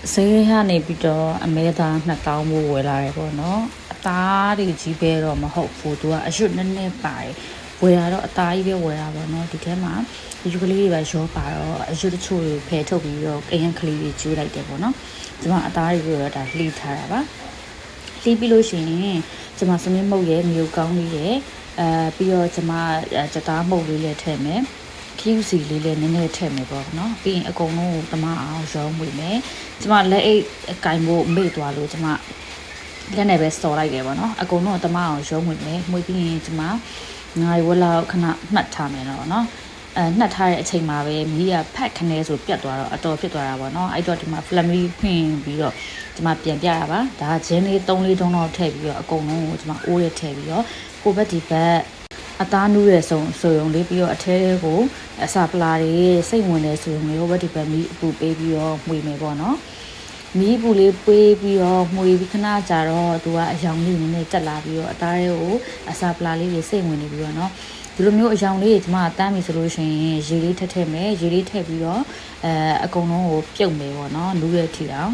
ဈေးကနေပြီးတော့အမဲသား2000မို့ဝယ်လာတယ်ပေါ့နော်အသားတွေကြီးပဲတော့မဟုတ်ဘူးသူကအရွတ်နည်းနည်းပါတယ်ဝယ်ရတော့အသားကြီးပဲဝယ်ရပါတော့ဒီထဲမှာယူကလေးတွေပဲရောပါတော့အရွတ်တချို့တွေဖယ်ထုတ်ပြီးတော့အရင်ကလေးတွေကျွေးလိုက်တယ်ပေါ့နော်ဒီမှာအသားတွေကိုတော့ဒါလှီးထားတာပါလှီးပြီးလို့ရှိရင်ဒီမှာစမင်းမုတ်ရဲ့မြို့ကောင်းလေးရဲ့ပြီးတော့ဒီမှာကြသားမုတ်လေးလည်းထည့်မယ်QC လေးလည်းနည်းနည်းထည့်မယ်ပေါ့နော်ပြီးရင်အကုန်လုံးကိုတမအောင်ရောမွေမယ်ကျမလက်အိတ်ကင်ဖို့မေ့သွားလို့ကျမလက်နဲ့ပဲစော်လိုက်တယ်ပေါ့နော်အကုန်လုံးတမအောင်ရောမွေမယ်မွေပြီးရင်ကျမငါးဝက်လောက်ခဏနှက်ထားမယ်တော့နော်နှက်ထားတဲ့အချိန်မှာပဲမီးကဖက်ခနဲဆိုပြတ်သွားတော့အတော်ဖြစ်သွားတာပေါ့နော်အဲ့တော့ဒီမှာ flammary ဖွင့်ပြီးတော့ဒီမှာပြန်ပြရပါဒါဂျင်းလေး3-4တုံးတော့ထည့်ပြီးတော့အကုန်လုံးကိုဒီမှာအိုးရထည့်ပြီးတော့ကိုဘက်ဒီဘက်အသားနူးရဲ့ဆိုရုံလေးပြီးတော့အထဲကိုအစာပလာတွေစိတ်ဝင်နေဆိုရုံလေးဟိုဘက်ဒီဘက်မီးအပူပေးပြီးတော့မှွေမယ်ပေါ့နော်မီးပူလေးပွေးပြီးတော့မှွေပြီးခဏကြာတော့သူကအယောင်လေးနည်းနည်းတက်လာပြီးတော့အသားတွေကိုအစာပလာလေးတွေစိတ်ဝင်နေပြီးတော့နော်ဒီလိုမျိုးအယောင်လေးတွေဒီမှာတန်းပြီဆိုလို့ရှိရင်ရေလေးထည့်မယ်ရေလေးထည့်ပြီးတော့အကုန်လုံးကိုပြုတ်မယ်ပေါ့နော်နူးရထီအောင်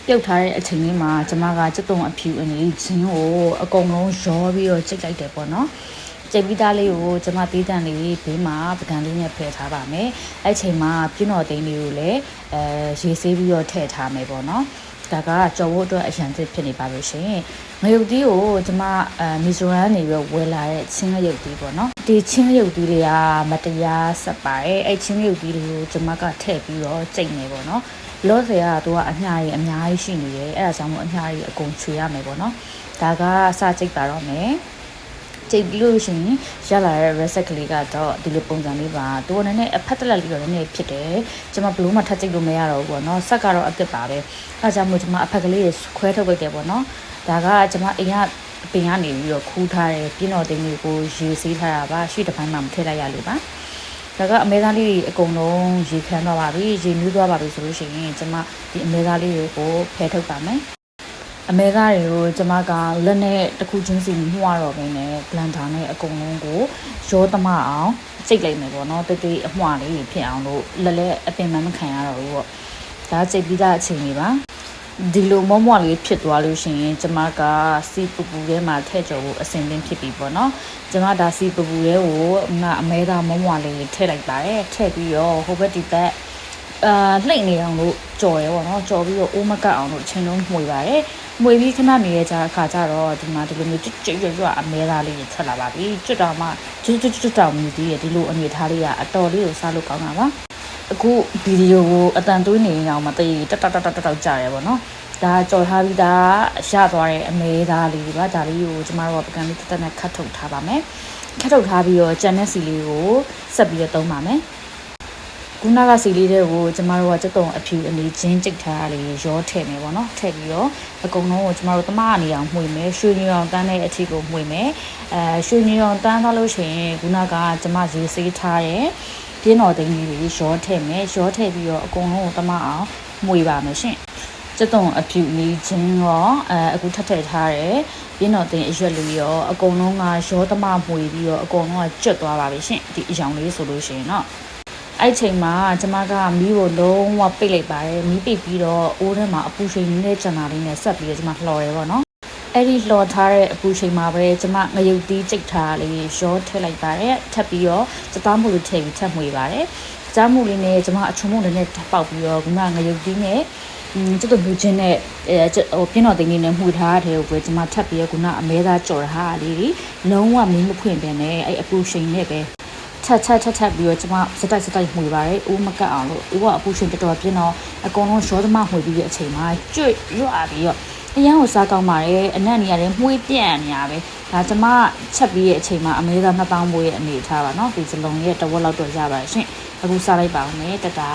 ပြုတ်ထားတဲ့အချိန်လေးမှာကျမကစက်တုံအဖြူအနေချင်းကိုအကုန်လုံးရောပြီးတော့ချိန်လိုက်တယ်ပေါ့နော်ကျိတ်ပြီးသားလေးကိုကျမသေးတန်လေးဘေးမှာပကံလေးနဲ့ဖယ်ထားပါမယ်အဲ့ချိန်မှာပြင်းတော်သိန်းလေးကိုလည်းရေဆေးပြီးတော့ထည့်ထားမယ်ပေါ့နော်ဒါကကြော်ဖို့အတွက်အရန်သစ်ဖြစ်နေပါလို့ရှင်ငရုတ်သီးကိုကျမမီဇိုရမ်နေပြီးဝယ်လာတဲ့ချင်းငရုတ်သီးပေါ့နော်ဒီချင်းငရုတ်သီးတွေကမတရားဆက်ပါတယ်အဲ့ချင်းငရုတ်သီးတွေကိုကျမကထည့်ပြီးတော့ကျိတ်နေပေါ့နော်လောဆယ်ကသူကအညားကြီးအများကြီးရှိနေတယ်အဲ့ဒါကြောင့်မို့အညားကြီးအကုန်ချွေရမယ်ပေါ့နော်ဒါကစကျိတ်ပါတော့မယ်ကျိတ်ပြီးလို့ရှိရင်ရလာတဲ့ reset ကလေးကတော့ဒီလိုပုံစံလေးပါသူကလည်းအဖက်တက်လက်လေးတော့လည်းဖြစ်တယ်ကျွန်မဘလို့မှထပ်ကျိတ်လို့မရတော့ဘူးပေါ့နော်ဆက်ကတော့အစ်စ်ပါပဲအဲဒါကြောင့်မို့ကျွန်မအဖက်ကလေးခွဲထုတ်လိုက်တယ်ပေါ့နော်ဒါကကျွန်မအိမ်ကပင်ကနေပြီးတော့ခူးထားတယ်ပြင်းတော်တင်လေးကိုရေဆေးထားတာပါရှေ့တစ်ပိုင်းမှာမထည့်လိုက်ရလို့ပါဒါကအမဲသားလေးအကုန်လုံးရေခမ်းသွားပါပြီရေနူးသွားပါပြီဆိုလို့ရှိရင်ကျွန်မဒီအမဲသားလေးကိုဖယ်ထုတ်ပါမယ်အမဲသားတွေကိုကျမကလက်နဲ့တစ်ခုချင်းစီမှုရတော့ဘဲနဲ့ဘလန်ဒါနဲ့အကုန်လုံးကိုရောသမအောင်စိတ်လိုက်မယ်ပေါ့နော်တိတ်တိတ်အမွှားလေးဖြစ်အောင်လို့လက်အပင်မခံရတော့ဘူးပေါ့ဒါစိတ်ပြီးသားအချိန်လေးပါဒီလိုမွှားလေးဖြစ်သွားလို့ရှိရင်ကျမကစီပူပူထဲမှာထည့်ကြော်ဖို့အဆင်သင့်ဖြစ်ပြီပေါ့နော်ကျမဒါစီပူပူထဲကိုအမဲသားမွှားလေးထည့်လိုက်ပါတယ်ထည့်ပြီးတော့ဟိုဘက်ဒီဘက်လှိမ့်နေအောင်လို့ကြော်ရဲပေါ့နော်ကြော်ပြီးတော့အိုးမကတ်အောင်လို့အချိန်လုံးမှွေပါတယ်မွေပြီးခဏနေတဲ့အခါကျတော့ဒီမှာဒီလိုမျိုးကျွတ်ရွအမဲသားလေးတွေထွက်လာပါပြီကျွတ်တော့မှကျွတ်တောင်မြည်သေးတယ်ဒီလိုအနေထားလေးကအတော်လေးကိုစားလို့ကောင်းတာပါအခုဗီဒီယိုကိုအတန်သွင်းနေအောင်မသိတက်ကြရဲပေါ့နော်ဒါကြော်ထားပြီးသားရသွားတဲ့အမဲသားလေးတွေပါဒါလေးကိုကျမတို့ကပကံလေးတက်နဲ့ခတ်ထုတ်ထားပါမယ်ခတ်ထုတ်ထားပြီးတော့ကြံတဲ့စီလေးကိုဆက်ပြီးတော့သုံးပါမယ်ခုနကစီလေးတွေကိုကျမတို့ကစက်တုံအဖြူအနေချင်းကျိတ်ထားတာလေးရောထည့်မယ်ပေါ့နော်ထည့်ပြီးတော့အကုန်လုံးကိုကျမတို့တမအနေအောင်မှွေမယ်ရွှေညောင်တန်းတဲ့အထီကိုမှွေမယ်ရွှေညောင်တန်းသွားလို့ရှိရင်ခုနကကျမရေဆေးထားတဲ့ပြင်းတော်သိန်းလေးတွေရောထည့်မယ်ရောထည့်ပြီးတော့အကုန်လုံးကိုတမအောင်မှွေပါမယ်ရှင်စက်တုံအဖြူအနေချင်းရောအခုထည့်ထားတဲ့ပြင်းတော်သိန်းအရွက်လေးရောအကုန်လုံးကရောတမမှွေပြီးတော့အကုန်လုံးကကျွတ်သွားပါပြီရှင်ဒီအရောင်လေးဆိုလို့ရှိရင်တော့အဲ့ချိန်မှာကျမကမီးကိုလုံးဝပိတ်လိုက်ပါတယ်မီးပိတ်ပြီးတော့အိုးထဲမှာအပူချိန်နဲ့ကျန်တာလေးနဲ့ဆက်ပြီးတော့ကျမလှော်ရဲပေါ့နော်အဲ့ဒီလှော်ထားတဲ့အပူချိန်မှာပဲကျမငရုတ်သီးကျိတ်ထားလေးရောထည့်လိုက်ပါတယ်ထပ်ပြီးတော့စသားမှုလေးထည့်ပြီးထပ်မှွေပါတယ်စသားမှုလေးနဲ့ကျမအချုံမှုလေးနဲ့ပေါက်ပြီးတော့ခုနငရုတ်သီးနဲ့ကျတော့လူချင်းနဲ့ပြင်းတော်သိန်းလေးနဲ့မှွေထားတဲ့ကိုပဲကျမထပ်ပြီးတော့ခုနအမဲသားကြော်ထားတာလေးလုံးဝမင်းမဖွင့်ပဲနဲ့အဲ့အပူချိန်နဲ့ပဲထပ်ပြီးတော့ကျမစတိုက်မှွေပါတယ်အိုးမကတ်အောင်လို့အိုးကအပူရှင်တော်တော်ပြင်းတော့အကုန်လုံးရောသမမှွေပြီးတဲ့အချိန်မှာကျွတ်ရွပြီးတော့အရန်ကိုစားကောင်းပါတယ်အနက်နေရတယ်မှွေပြန့်နေရပဲဒါကျမချက်ပြီးတဲ့အချိန်မှာအမဲသား2000ဘိုးရဲ့အနေထားပါเนาะဒီစလုံးရဲ့တဝက်လောက်တော့ရပါတယ်ရှင်အခုစားလိုက်ပါဦးမယ်တတာ